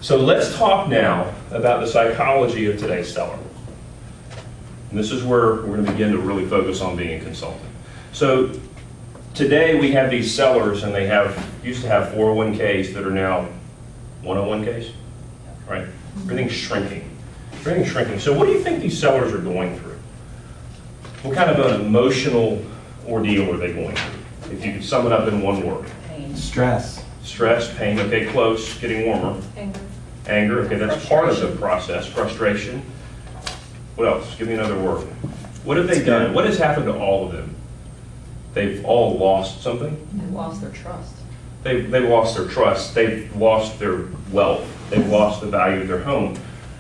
So let's talk now about the psychology of today's seller. And this is where we're going to begin to really focus on being a consultant. So today we have these sellers, and they used to have 401ks that are now 101ks, right? Everything's shrinking. Everything's shrinking. So what do you think these sellers are going through? What kind of an emotional ordeal are they going through? If you could sum it up in one word. Pain. Stress. Stress, pain, okay, close, getting warmer. Anger. Anger, okay, that's part of the process. Frustration. What else? Give me another word. What have they done? What has happened to all of them? They've all lost something. They lost their trust. They've lost their trust. They've lost their wealth. They've lost the value of their home.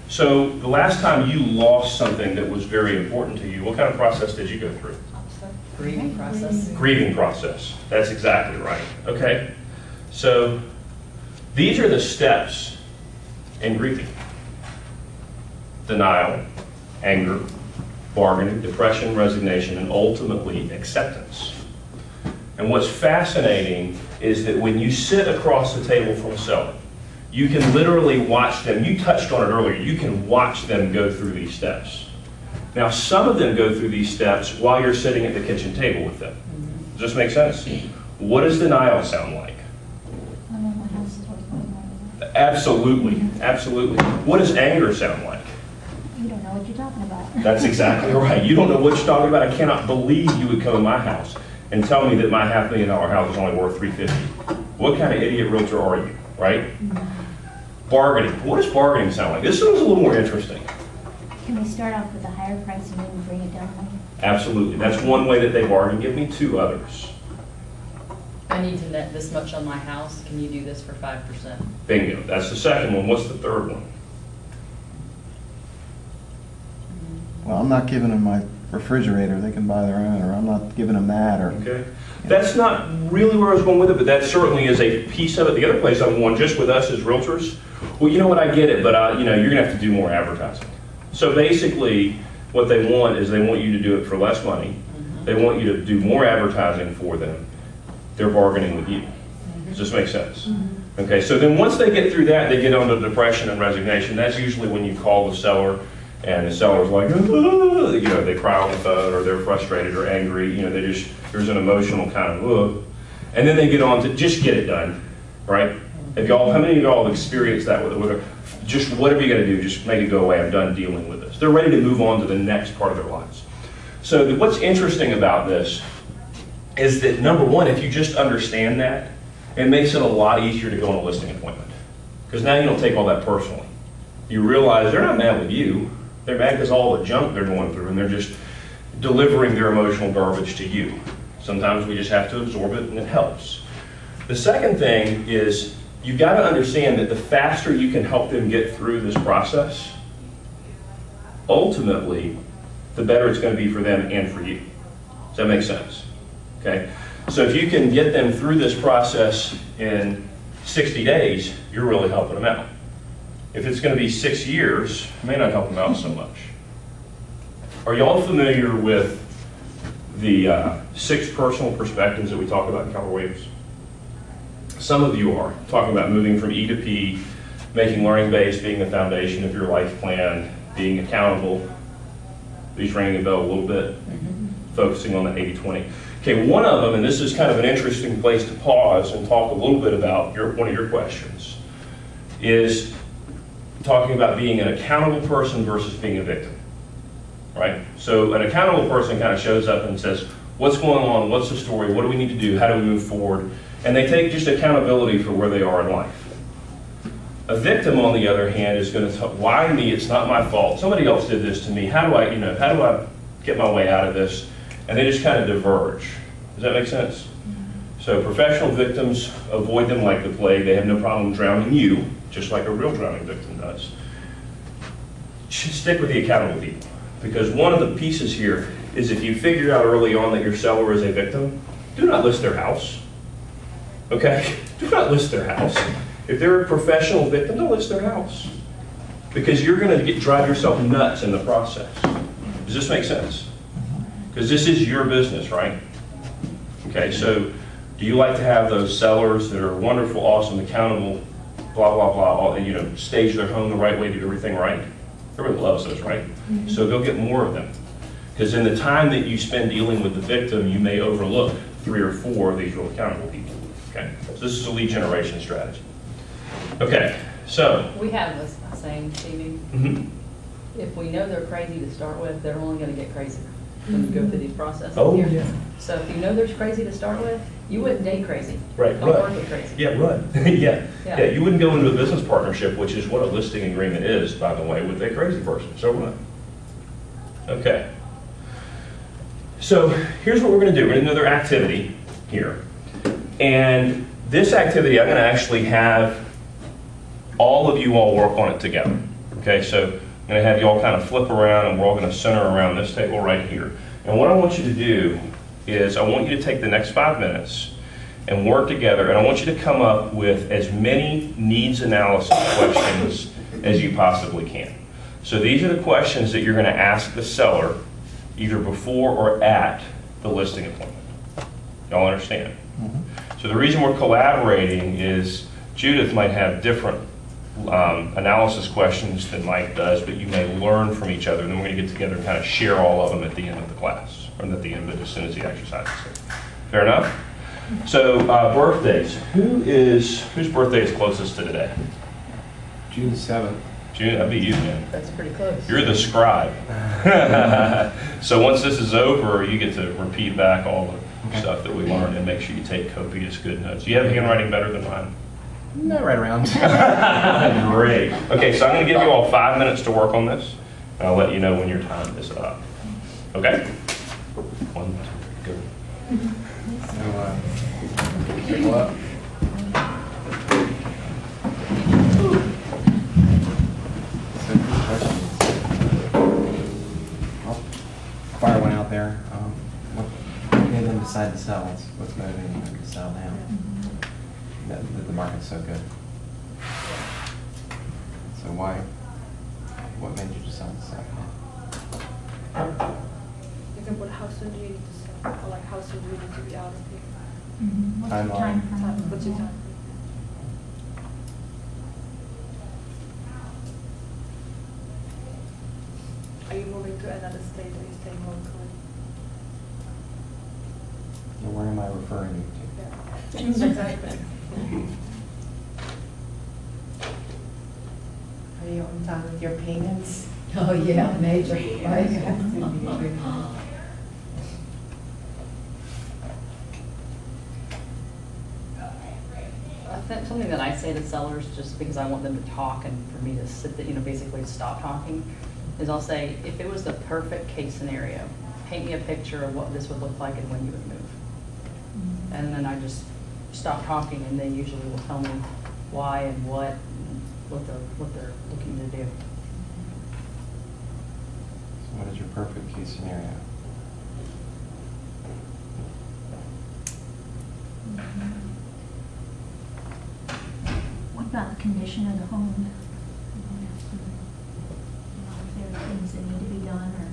So the last time you lost something that was very important to you, what kind of process did you go through? Grieving process. Grieving process. That's exactly right. Okay. So these are the steps in grieving. Denial, anger, bargaining, depression, resignation, and ultimately acceptance. And what's fascinating is that when you sit across the table from a seller, you can literally watch them. You touched on it earlier. You can watch them go through these steps. Now, some of them go through these steps while you're sitting at the kitchen table with them. Does this make sense? What does denial sound like? Absolutely, absolutely. What does anger sound like? You don't know what you're talking about. That's exactly right. You don't know what you're talking about. I cannot believe you would come to my house and tell me that my $500,000 house is only worth $350,000. What kind of idiot realtor are you, right? Bargaining. What does bargaining sound like? This one's a little more interesting. Can we start off with a higher price and then bring it down one? Absolutely. That's one way that they bargain. Give me two others. I need to net this much on my house. Can you do this for 5%? Bingo. That's the second one. What's the third one? Well, I'm not giving them my refrigerator. They can buy their own, or I'm not giving them that, or... Okay. That's not really where I was going with it, but that certainly is a piece of it. The other place I'm going, just with us as realtors, well, you know what, I get it, but you're going to have to do more advertising. So basically, what they want is they want you to do it for less money. They want you to do more advertising for them. They're bargaining with you. Does this make sense? Okay, so then once they get through that, they get on to depression and resignation. That's usually when you call the seller, and the seller's like, they cry on the phone, or they're frustrated or angry. There's an emotional kind of, and then they get on to just get it done, right? How many of y'all have experienced that with just whatever you got to do, just make it go away. I'm done dealing with this. They're ready to move on to the next part of their lives. So what's interesting about this is that, number one, if you just understand that, it makes it a lot easier to go on a listing appointment. Because now you don't take all that personally. You realize they're not mad with you. They're mad because all the junk they're going through, and they're just delivering their emotional garbage to you. Sometimes we just have to absorb it, and it helps. The second thing is you've got to understand that the faster you can help them get through this process, ultimately, the better it's going to be for them and for you. Does that make sense? Okay? So if you can get them through this process in 60 days, you're really helping them out. If it's going to be 6 years, it may not help them out so much. Are y'all familiar with the 6 personal perspectives that we talk about in Keller Williams? Some of you are talking about moving from E to P, making learning-based being the foundation of your life plan, being accountable. These ringing a bell a little bit, focusing on the 80-20. Okay, one of them, and this is kind of an interesting place to pause and talk a little bit about one of your questions, is talking about being an accountable person versus being a victim, right? So an accountable person kind of shows up and says, what's going on? What's the story? What do we need to do? How do we move forward? And they take just accountability for where they are in life. A victim, on the other hand, is going to tell, why me? It's not my fault. Somebody else did this to me. How do I get my way out of this? And they just kind of diverge. Does that make sense? So professional victims, avoid them like the plague. They have no problem drowning you, just like a real drowning victim does. Stick with the accountable people. Because one of the pieces here is if you figure out early on that your seller is a victim, do not list their house. Okay? Do not list their house. If they're a professional victim, don't list their house. Because you're going to drive yourself nuts in the process. Does this make sense? Because this is your business, right? Okay, so do you like to have those sellers that are wonderful, awesome, accountable, blah, blah, blah, and, stage their home the right way, do everything right. Everybody loves those, right? So go get more of them. Because in the time that you spend dealing with the victim, you may overlook 3 or 4 of these real accountable people, okay? So this is a lead generation strategy. Okay, so. We have this saying, Stevie, Mhm. if we know they're crazy to start with, they're only gonna get crazier when you go through these processes Oh, here. yeah. So if you know they're crazy to start with, you wouldn't date crazy. Right, Don't right. work with crazy. Yeah, run. Yeah. Yeah. Yeah, you wouldn't go into a business partnership, which is what a listing agreement is, by the way, with a crazy person, so run. Okay. So here's what we're gonna do. We're gonna do another activity here. And this activity, I'm gonna actually have all of you all work on it together. Okay, so I'm gonna have you all kind of flip around and we're all gonna center around this table right here. And what I want you to do is I want you to take the next 5 minutes and work together, and I want you to come up with as many needs analysis questions as you possibly can. So these are the questions that you're going to ask the seller either before or at the listing appointment. Y'all understand? So the reason we're collaborating is Judith might have different analysis questions than Mike does, but you may learn from each other, and then we're going to get together and kind of share all of them at the end of the class, or at the end of it as soon as the exercise is done. Fair enough? So birthdays. Whose birthday is closest to today? June 7th. June, that'd be you, man. That's pretty close. You're the scribe. So once this is over, you get to repeat back all the stuff that we learned and make sure you take copious good notes. You have handwriting better than mine? No, right around. Great. Okay, so I'm going to give you all 5 minutes to work on this. And I'll let you know when your time is up. Okay? 1, 2, go. So, circle up. So, good questions. I'll fire one out there. What made them decide to sell? What's motivating them to sell now? That the market's so good. So why? What made you decide to sell now? Example, how soon do you need to sell? Or like how soon do you need to be out of here? What's your Timeline. time frame? What's your time? Are you moving to another state or are you staying locally? And where am I referring you Yeah. Exactly. Are you on time with your payments? Oh, yeah, major. I think something that I say to sellers, just because I want them to talk and for me to sit, basically to stop talking, is I'll say, if it was the perfect case scenario, paint me a picture of what this would look like and when you would move. And then I just stop talking, and they usually will tell me why and what they're looking to do. So what is your perfect case scenario? What about the condition of the home? If there are things that need to be done, or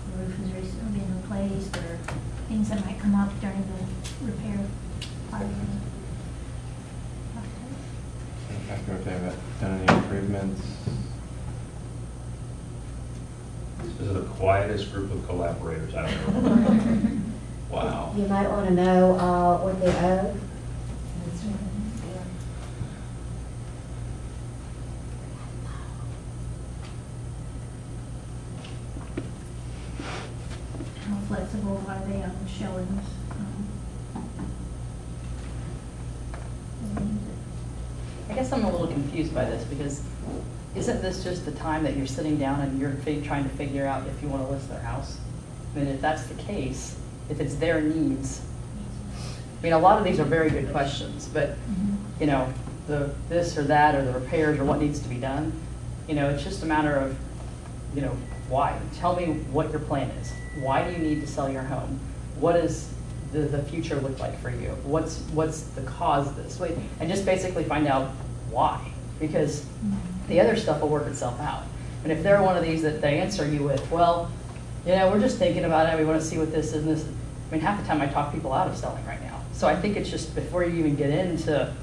the roof is recently being replaced, or things that might come up during the repair part of the process. After if they've done any improvements? This is the quietest group of collaborators I've ever heard. Wow. You might want to know what they owe. How flexible are they on showings? I guess I'm a little confused by this, because isn't this just the time that you're sitting down and you're trying to figure out if you want to list their house? I mean, if that's the case, if it's their needs, I mean, a lot of these are very good questions, but, the this or that, or the repairs, or what needs to be done, it's just a matter of, why? Tell me what your plan is. Why do you need to sell your home? What does the future look like for you? What's the cause of this? And just basically find out why, because the other stuff will work itself out. And if they're one of these that they answer you with, well, we're just thinking about it, we want to see what this is and this. I mean, half the time I talk people out of selling right now. So I think it's just before you even get into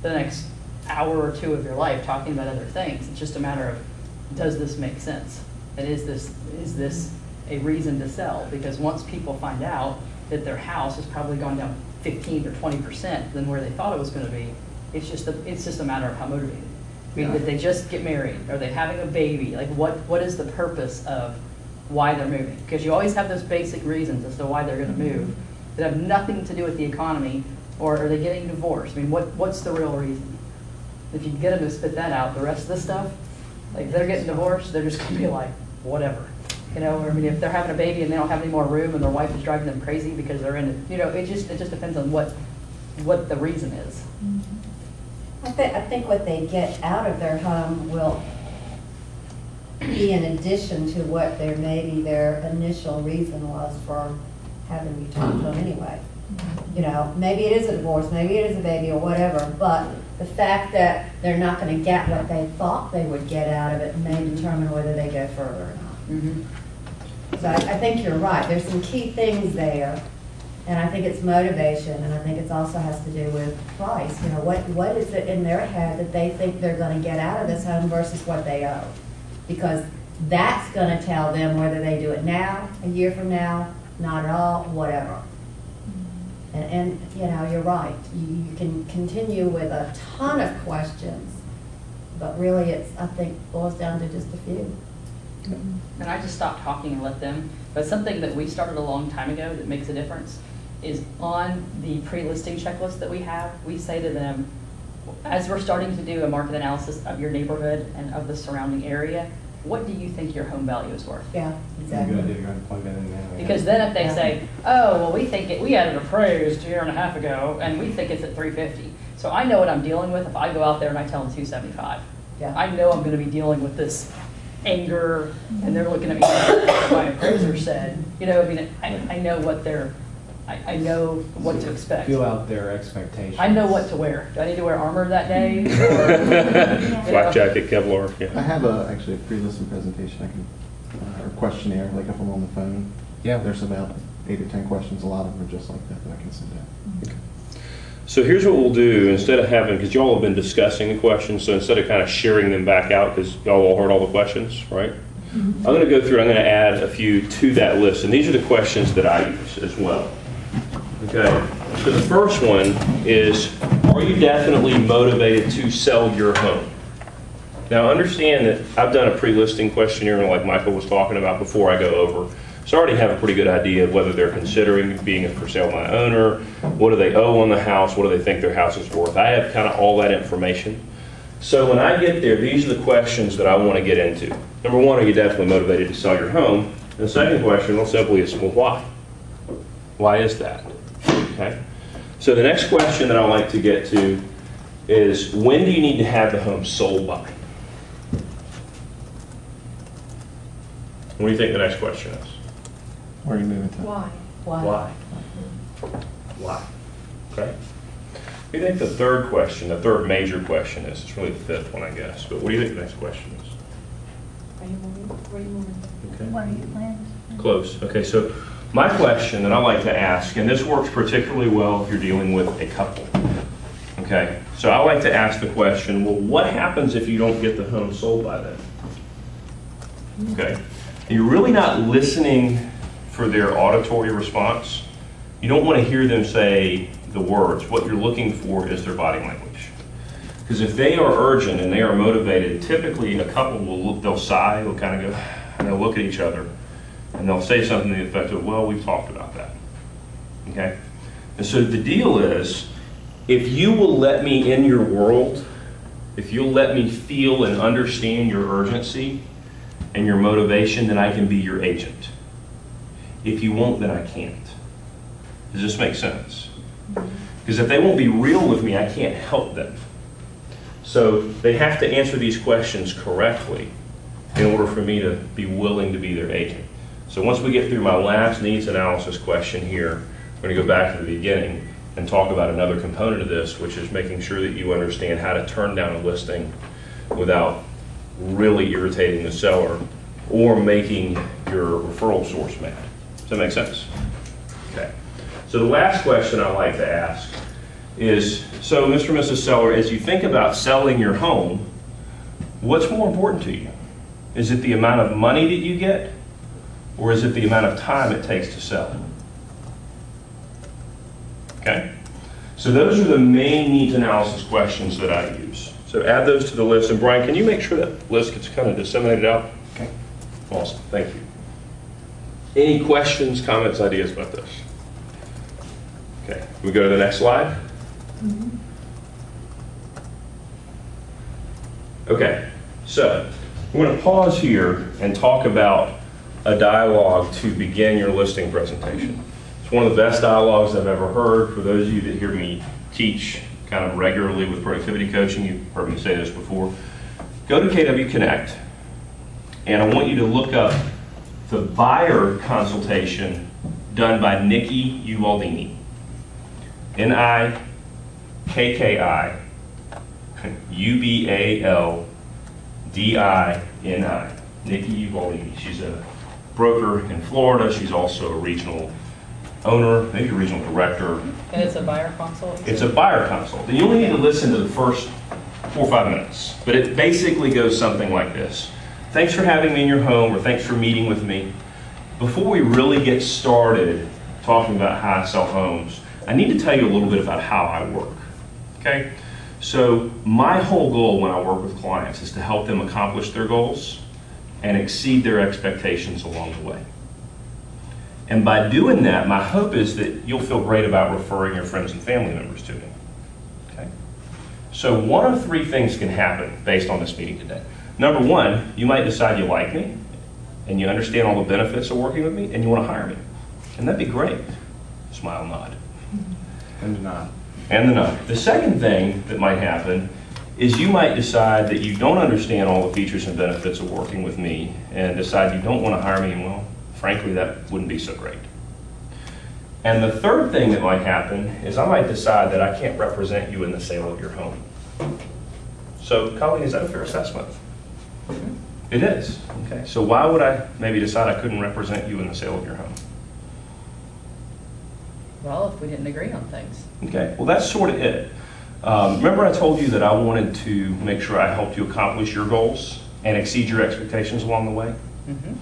the next hour or two of your life talking about other things. It's just a matter of, does this make sense? And is this a reason to sell? Because once people find out that their house has probably gone down 15 or 20% than where they thought it was going to be, it's just a matter of how motivated. I mean, Yeah. did they just get married? Are they having a baby? Like, what is the purpose of why they're moving? Because you always have those basic reasons as to why they're going to move that have nothing to do with the economy, or are they getting divorced? I mean, what's the real reason? If you get them to spit that out, the rest of the stuff, like if they're getting divorced, they're just going to be like, whatever. You know, or I mean, if they're having a baby and they don't have any more room and their wife is driving them crazy because they're in it, you know, it just depends on what the reason is. I think what they get out of their home will be in addition to what maybe their initial reason was for having returned home anyway. You know, maybe it is a divorce, maybe it is a baby or whatever, but the fact that they're not going to get what they thought they would get out of it may determine whether they go further or not. Mm-hmm. So I think you're right. There's some key things there, and I think it's motivation, and I think it also has to do with price. You know, what is it in their head that they think they're going to get out of this home versus what they owe? Because that's going to tell them whether they do it now, a year from now, not at all, whatever. And you know, you're right. You can continue with a ton of questions, but really I think, boils down to just a few. And I just stopped talking and let them. But something that we started a long time ago that makes a difference is on the pre-listing checklist that we have, we say to them, as we're starting to do a market analysis of your neighborhood and of the surrounding area, what do you think your home value is worth? Yeah, It's a good exactly. idea to go ahead and plug that in there. Because then if they say, oh, well, we had it appraised a year and a half ago, and we think it's at 350. So I know what I'm dealing with if I go out there and I tell them 275. Yeah. I know I'm going to be dealing with this anger, and they're looking at me like my appraiser said. You know, I mean, I know what I know what to expect. Feel out their expectations. I know what to wear. Do I need to wear armor that day? Or, Flak jacket, Kevlar, I yeah. have actually a pre-listing presentation I can, or questionnaire, like if I'm on the phone. Yeah. There's about 8 or 10 questions, a lot of them are just like that I can send out. So here's what we'll do, instead of having, because y'all have been discussing the questions, so instead of kind of sharing them back out, because y'all all heard all the questions, right? I'm going to go through, I'm going to add a few to that list, and these are the questions that I use as well. Okay, so the first one is, are you definitely motivated to sell your home? Now understand that I've done a pre-listing questionnaire like Michael was talking about before I go over. So I already have a pretty good idea of whether they're considering being a for sale by owner, what do they owe on the house, what do they think their house is worth. I have kind of all that information. So when I get there, these are the questions that I want to get into. Number one, are you definitely motivated to sell your home? And the second question, real simply, is, well, why? Why is that? Okay. So the next question that I like to get to is, when do you need to have the home sold by? What do you think the next question is? Where are you moving to? Why? Why? Why? Okay. What do you think the third question, the third major question is? It's really the fifth one, I guess. But what do you think the next question is? Are you moving? Where are you moving? Okay. What are your plans? Close. Okay, so my question that I like to ask, and this works particularly well if you're dealing with a couple. Okay, so I like to ask the question, well, what happens if you don't get the home sold by then? Okay, and you're really not listening for their auditory response. You don't want to hear them say the words. What you're looking for is their body language. Because if they are urgent and they are motivated, typically a couple they'll sigh, they'll kind of go, and they'll look at each other, and they'll say something to the effect of, well, we've talked about that. Okay? And so the deal is, if you will let me in your world, if you'll let me feel and understand your urgency and your motivation, then I can be your agent. If you won't, then I can't. Does this make sense? Because if they won't be real with me, I can't help them. So they have to answer these questions correctly in order for me to be willing to be their agent. So once we get through my last needs analysis question here, we're going to go back to the beginning and talk about another component of this, which is making sure that you understand how to turn down a listing without really irritating the seller or making your referral source mad. Does that make sense? Okay. So the last question I like to ask is, so Mr. and Mrs. Seller, as you think about selling your home, what's more important to you? Is it the amount of money that you get, or is it the amount of time it takes to sell? Okay? So those are the main needs analysis questions that I use. So add those to the list. And Brian, can you make sure that list gets kind of disseminated out? Okay. Awesome, thank you. Any questions, comments, ideas about this? Okay, we go to the next slide. Okay, so we're going to pause here and talk about a dialogue to begin your listing presentation. It's one of the best dialogues I've ever heard. For those of you that hear me teach kind of regularly with productivity coaching, you've heard me say this before. Go to KW Connect, and I want you to look up the buyer consultation done by Nikki Ubaldini. Nikki Nikki Ubaldini. She's a broker in Florida. She's also a regional owner, maybe a regional director. And it's a buyer consult? It's a buyer consult. And you only need to listen to the first 4 or 5 minutes. But it basically goes something like this. Thanks for having me in your home, or thanks for meeting with me. Before we really get started talking about how I sell homes, I need to tell you a little bit about how I work. Okay? So my whole goal when I work with clients is to help them accomplish their goals and exceed their expectations along the way. And by doing that, my hope is that you'll feel great about referring your friends and family members to me. Okay? So one of 3 things can happen based on this meeting today. Number 1, you might decide you like me and you understand all the benefits of working with me and you want to hire me. And that'd be great. Smile, nod. And the nod. And the nod. The second thing that might happen is you might decide that you don't understand all the features and benefits of working with me and decide you don't want to hire me, and well, frankly, that wouldn't be so great. And the third thing that might happen is I might decide that I can't represent you in the sale of your home. So, Colleen, is that a fair assessment? It is. Okay. So why would I maybe decide I couldn't represent you in the sale of your home? Well, if we didn't agree on things. Okay. Well, that's sort of it. Remember I told you that I wanted to make sure I helped you accomplish your goals and exceed your expectations along the way? Mm-hmm.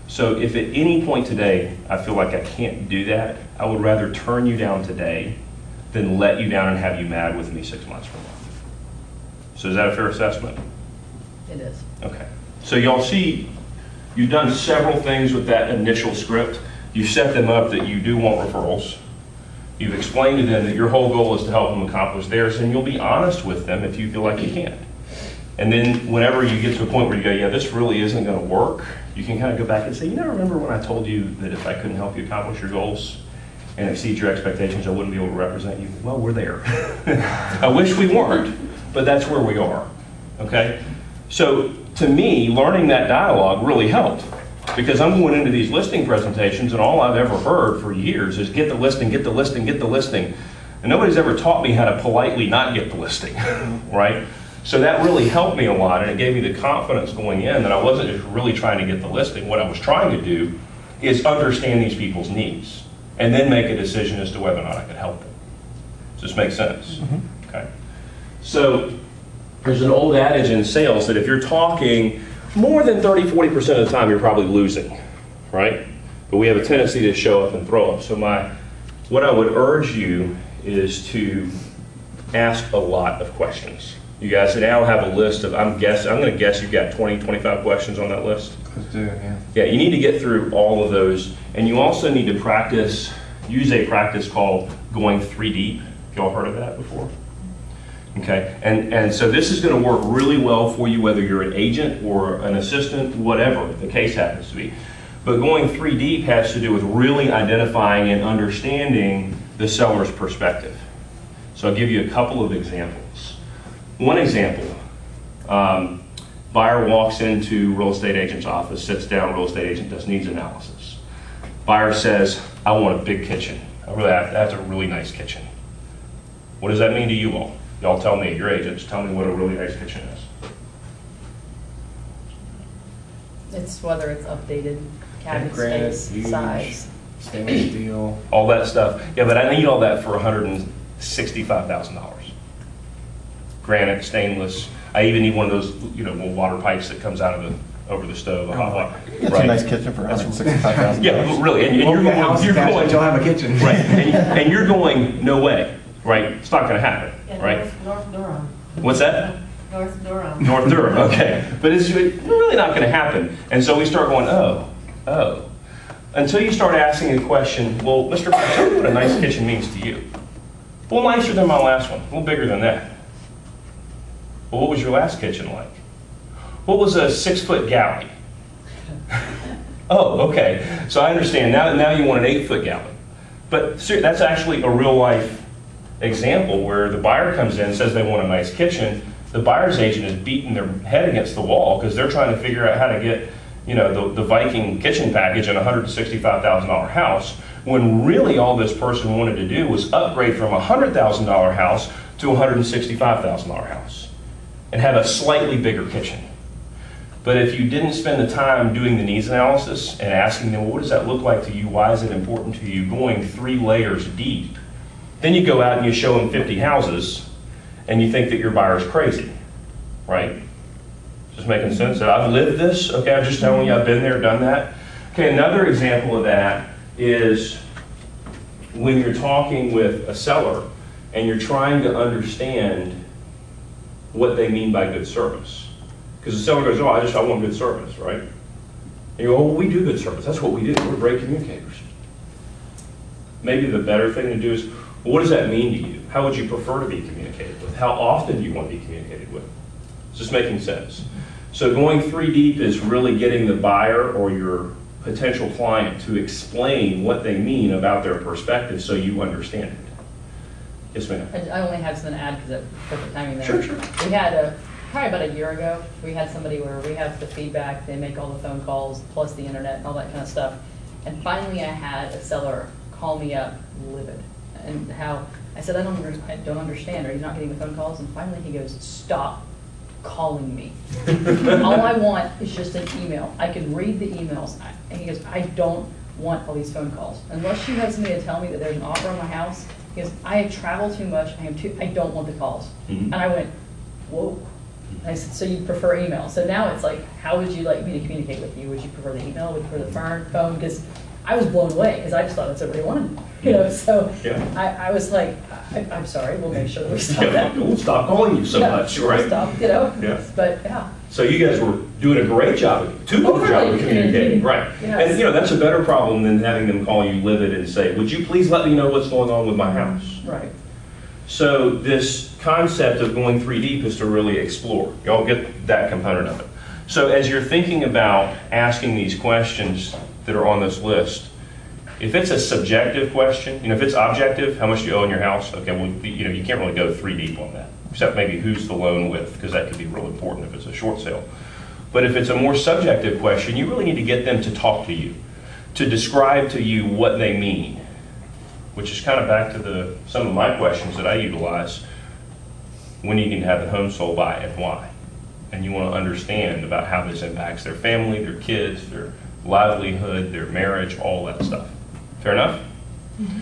So if at any point today I feel like I can't do that, I would rather turn you down today than let you down and have you mad with me 6 months from now. So is that a fair assessment? It is. Okay. So y'all see, you've done several things with that initial script. You set them up that you do want referrals. You've explained to them that your whole goal is to help them accomplish theirs, and you'll be honest with them if you feel like you can't. And then whenever you get to a point where you go, yeah, this really isn't going to work, you can kind of go back and say, you know, remember when I told you that if I couldn't help you accomplish your goals and exceed your expectations, I wouldn't be able to represent you? Well, we're there. I wish we weren't, but that's where we are, okay? So to me, learning that dialogue really helped, because I'm going into these listing presentations and all I've ever heard for years is get the listing, get the listing, get the listing. And nobody's ever taught me how to politely not get the listing, right? So that really helped me a lot, and it gave me the confidence going in that I wasn't just really trying to get the listing. What I was trying to do is understand these people's needs and then make a decision as to whether or not I could help them. Does this make sense? Mm-hmm. Okay. So there's an old adage in sales that if you're talking more than 30-40% of the time, you're probably losing, right? But we have a tendency to show up and throw up. So what I would urge you is to ask a lot of questions. You guys now have a list of, I'm going to guess you've got 20, 25 questions on that list. Let's do it, yeah. Yeah, you need to get through all of those. And you also need to practice, use a practice called going 3 deep. Y'all heard of that before? Okay, and so this is going to work really well for you whether you're an agent or an assistant, whatever the case happens to be. But going 3 deep has to do with really identifying and understanding the seller's perspective. So I'll give you a couple of examples. One example, buyer walks into real estate agent's office, sits down, real estate agent does needs analysis. Buyer says, I want a big kitchen. That's a really nice kitchen. What does that mean to you all? Y'all tell me, your agents, tell me what a really nice kitchen is. It's whether it's updated, cabinet Granite, space, huge, size. stainless steel. All that stuff. Yeah, but I need all that for $160,000 $65,000. Granite, stainless. I even need one of those, little water pipes that comes out of over the stove, a hot water. It's a nice kitchen for $165,000. Yeah, really. And you're going, you'll have a kitchen. right, and you're going, no way, right? It's not going to happen, right? North Durham. What's that? North Durham. North Durham, okay. But it's really not going to happen. And so we start going, oh. Until you start asking a question, well, Mr. Brown, tell me what a nice kitchen means to you. Well, nicer than my last one, a little bigger than that. Well, what was your last kitchen like? What was a 6-foot galley? Oh, okay. So I understand. Now you want an 8-foot galley. But that's actually a real life example where the buyer comes in and says they want a nice kitchen. The buyer's agent is beating their head against the wall because they're trying to figure out how to get, the Viking kitchen package in a $165,000 house, when really all this person wanted to do was upgrade from a $100,000 house to a $165,000 house and have a slightly bigger kitchen. But if you didn't spend the time doing the needs analysis and asking them, well, what does that look like to you? Why is it important to you? Going 3 layers deep. Then you go out and you show them 50 houses and you think that your buyer's crazy, right? Just making sense? I've lived this, okay? I'm just telling you I've been there, done that. Okay, another example of that is when you're talking with a seller and you're trying to understand what they mean by good service. Because the seller goes, oh, I want good service, right? And you go, oh, we do good service. That's what we do. We're great communicators. Maybe the better thing to do is, well, what does that mean to you? How would you prefer to be communicated with? How often do you want to be communicated with? Is this making sense? So going 3 deep is really getting the buyer or your potential client to explain what they mean about their perspective so you understand it. Yes, ma'am. I only have something to add because of perfect timing there. Sure. We had probably about a year ago, we had somebody where we have the feedback, they make all the phone calls, plus the internet and all that kind of stuff. And finally I had a seller call me up livid. And I said, I don't understand. Are you not getting the phone calls? And finally he goes, stop calling me. All I want is just an email. I can read the emails. And he goes, I don't want all these phone calls. Unless you have somebody to tell me that there's an offer on my house, he goes, I travel too much, I don't want the calls. And I went, whoa. And I said, so you prefer email? So now it's like, how would you like me to communicate with you? Would you prefer the email? Would you prefer the phone? Because I was blown away because I just thought that's what everybody wanted. So yeah. I was like, I'm sorry, we'll make sure that we stop that. We'll stop calling you so much, right? We'll stop, Yeah. But yeah. So you guys were doing a great job, too good a job of communicating, right? Yes. And that's a better problem than having them call you livid and say, would you please let me know what's going on with my house? Right. So this concept of going 3 deep is to really explore. Y'all get that component of it. So as you're thinking about asking these questions that are on this list, if it's a subjective question, if it's objective, how much do you owe in your house? Okay, well, you can't really go 3 deep on that, except maybe who's the loan with, because that could be real important if it's a short sale. But if it's a more subjective question, you really need to get them to talk to you, to describe to you what they mean, which is kind of back to some of my questions that I utilize. When you need to have the home sold by and why? And you want to understand about how this impacts their family, their kids, their livelihood, their marriage, all that stuff. Fair enough? Mm-hmm.